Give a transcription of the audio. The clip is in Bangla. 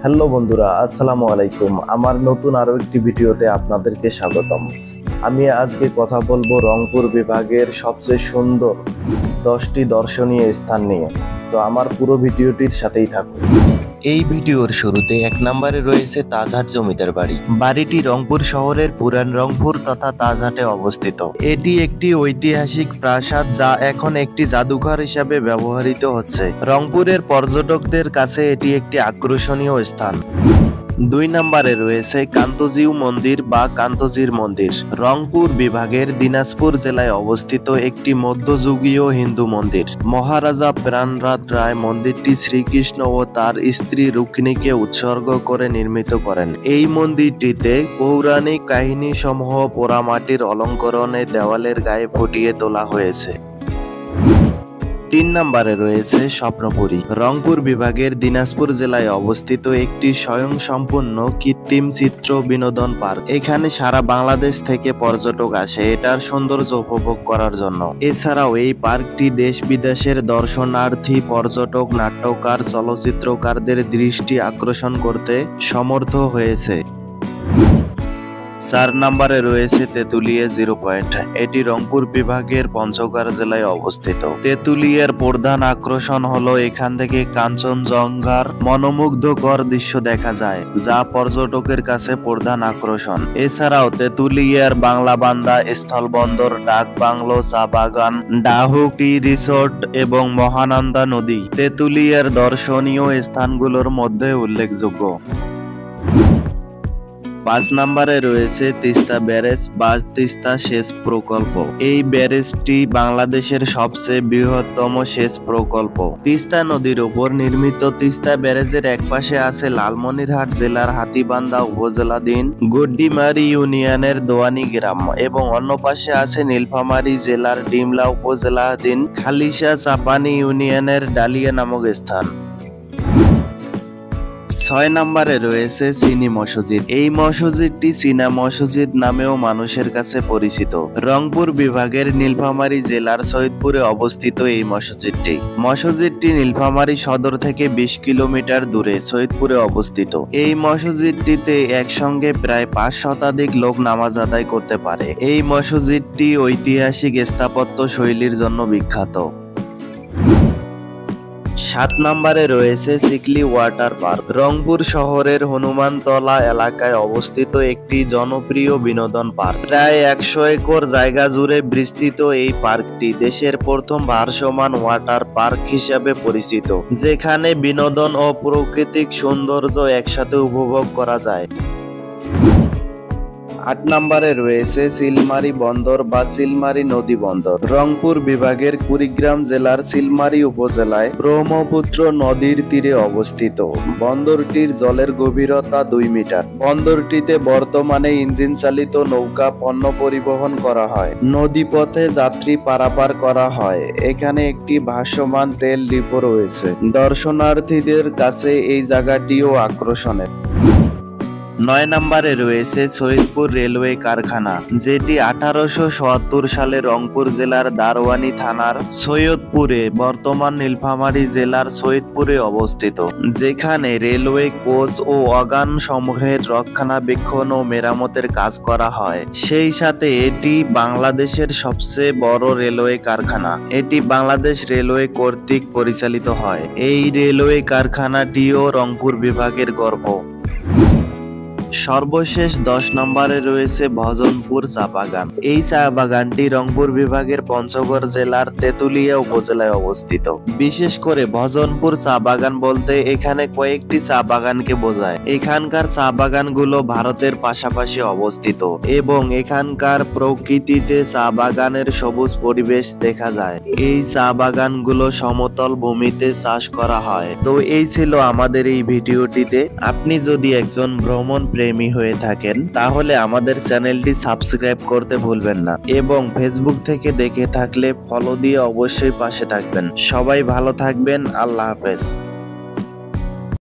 হ্যালো বন্ধুরা, আসসালামু আলাইকুম। আমার নতুন আরো একটি ভিডিওতে আপনাদেরকে স্বাগতম। আমি আজকে কথা বলবো রংপুর বিভাগের সবচেয়ে সুন্দর 10টি দর্শনীয় স্থান নিয়ে। তো আমার পুরো ভিডিওটির সাথেই থাকুন। এই ভিডিওর শুরুতে 1 নম্বরে রয়েছে তাজহাট জমিদার বাড়ি। বাড়িটি রংপুর শহরের পুরান রংপুর তথা তাজহাটে অবস্থিত। এটি একটি ঐতিহাসিক প্রাসাদ যা এখন একটি জাদুঘর হিসাবে ব্যবহৃত হচ্ছে। রংপুরের পর্যটকদের কাছে এটি একটি আকর্ষণীয় স্থান। 2 নম্বরে রয়েছে কান্তজিউ মন্দির বা কান্তজির মন্দির। রংপুর বিভাগের দিনাজপুর জেলায় অবস্থিত একটি মধ্যযুগীয় হিন্দু মন্দির। মহারাজা প্রাণনাথ রায় মন্দিরটি শ্রীকৃষ্ণ ও তার স্ত্রী রুক্মিণীকে উৎসর্গ করে নির্মিত করেন। এই মন্দিরটিতে পৌরাণিক কাহিনী সমূহ পোড়ামাটির অলঙ্করণে দেওয়ালের গায়ে ফুটিয়ে তোলা হয়েছে। 3 নম্বরে রয়েছে স্বপ্নপুরী। রংপুর বিভাগের দিনাজপুর জেলায় অবস্থিত একটি স্বয়ংসম্পূর্ণ কৃত্রিম চিত্র বিনোদন পার্ক। এখানে সারা বাংলাদেশ থেকে পর্যটক আসে এটার সৌন্দর্য উপভোগ করার জন্য। এছাড়াও এই পার্কটি দেশ বিদেশের দর্শনার্থী, পর্যটক, নাট্যকার, চলচ্চিত্রকারদের দৃষ্টি আকর্ষণ করতে সমর্থ হয়েছে। 4 নম্বরে রয়েছে তেঁতুলিয়া জিরো পয়েন্ট। এটি রংপুর বিভাগের পঞ্চগড় জেলায় অবস্থিত। তেঁতুলিয়ার প্রধান আকর্ষণ হলো এখান থেকে কাঞ্চনজঙ্ঘার মনোমুগ্ধকর দৃশ্য দেখা যায়, যা পর্যটকের কাছে প্রধান আকর্ষণ। এছাড়াও তেঁতুলিয়ার বাংলাবান্ধা স্থলবন্দর, ডাক বাংলো, চা বাগান, ডাহুক টি রিসোর্ট এবং মহানন্দা নদী তেঁতুলিয়ার দর্শনীয় স্থানগুলোর মধ্যে উল্লেখযোগ্য। 5 নম্বরে রয়েছে তিস্তা ব্যারেজ বা তিস্তা সেচ প্রকল্প। এই ব্যারেজটি বাংলাদেশের সবচেয়ে বৃহত্তম সেচ প্রকল্প। তিস্তা নদীর উপর নির্মিত তিস্তা ব্যারেজের একপাশে আছে লালমনিরহাট জেলার হাতীবান্ধা উপজেলাধীন গড্ডিমারি ইউনিয়নের দোয়ানি গ্রাম এবং অন্য পাশে আছে নীলফামারী জেলার ডিমলা উপজেলাধীন খালিশা চাপানি ইউনিয়নের ডালিয়া নামক স্থান। 6 নম্বরে রয়েছে চীনী মসজিদ। এই মসজিদটি চীনা মসজিদ নামেও মানুষের কাছে পরিচিত। রংপুর বিভাগের নীলফামারী জেলার সৈয়দপুরে অবস্থিত এই মসজিদটি। মসজিদটি নীলফামারী সদর থেকে 20 কিলোমিটার দূরে সৈয়দপুরে অবস্থিত। এই মসজিদটিতে একসঙ্গে প্রায় 5 শতাধিক লোক নামাজ আদায় করতে পারে। এই মসজিদটি ঐতিহাসিক স্থাপত্য শৈলীর জন্য বিখ্যাত। 7 নম্বরে রয়েছে চিকলি ওয়াটার পার্ক। রংপুর শহরের হনুমানতলা এলাকায় অবস্থিত একটি জনপ্রিয় বিনোদন পার্ক। প্রায় 100 একর জায়গা জুড়ে বিস্তৃত এই পার্কটি দেশের প্রথম ভাসমান ওয়াটার পার্ক হিসেবে পরিচিত, যেখানে বিনোদন ও প্রাকৃতিক সৌন্দর্য একসাথে উপভোগ করা যায়। 8 নম্বরে রয়েছে চিলমারী বন্দর বা চিলমারী নদী বন্দর। রংপুর বিভাগের কুড়িগ্রাম জেলার চিলমারী উপজেলায় ব্রহ্মপুত্র নদীর তীরে অবস্থিত। বন্দরটির জলের গভীরতা 2 মিটার। বন্দরটিতে বর্তমানে ইঞ্জিন চালিত নৌকা পণ্য পরিবহন করা হয়। নদীপথে যাত্রী পারাপার করা হয়। এখানে একটি ভাসমান তেল ডিপো রয়েছে। দর্শনার্থীদের কাছে এই জায়গাটিও আকর্ষণের। 9 নম্বরে রয়েছে সৈয়দপুর রেলওয়ে কারখানা, যেটি 1877 সালে রংপুর জেলার দারোয়ানি থানার সৈয়দপুরে, বর্তমান নীলফামারী জেলার সৈয়দপুরে অবস্থিত, যেখানে রেলওয়ে কোচ ও ওয়াগন সমূহের রক্ষণাবেক্ষণ ও মেরামতের কাজ করা হয়। সেই সাথে এটি বাংলাদেশের সবচেয়ে বড় রেলওয়ে কারখানা। এটি বাংলাদেশ রেলওয়ে কর্তৃক পরিচালিত হয়। এই রেলওয়ে কারখানাটিও রংপুর বিভাগের গর্ব। সর্বশেষ 10 নম্বরে রয়েছে ভজনপুর চা বাগান। এই চা বাগানটি রংপুর বিভাগের পঞ্চগড় জেলার তেঁতুলিয়া উপজেলায় অবস্থিত। বিশেষ করে ভজনপুর চা বাগান বলতে এখানে কয়েকটি চা বাগানকে বোঝায়। এখানকার চা বাগানগুলো ভারতের পাশাপাশি অবস্থিত এবং এখানকার প্রকৃতিতে চা বাগানের সবুজ পরিবেশ দেখা যায়। এই চা বাগানগুলো সমতল ভূমিতে চাষ করা হয়। তো এই ছিল আমাদের এই ভিডিওটিতে। আপনি যদি একজন ভ্রমণ প্রেমী হয়ে থাকেন তাহলে আমাদের চ্যানেলটি সাবস্ক্রাইব করতে ভুলবেন না এবং ফেসবুক থেকে দেখে থাকলে ফলো দিয়ে অবশ্যই পাশে থাকবেন। সবাই ভালো থাকবেন। আল্লাহ হাফেজ।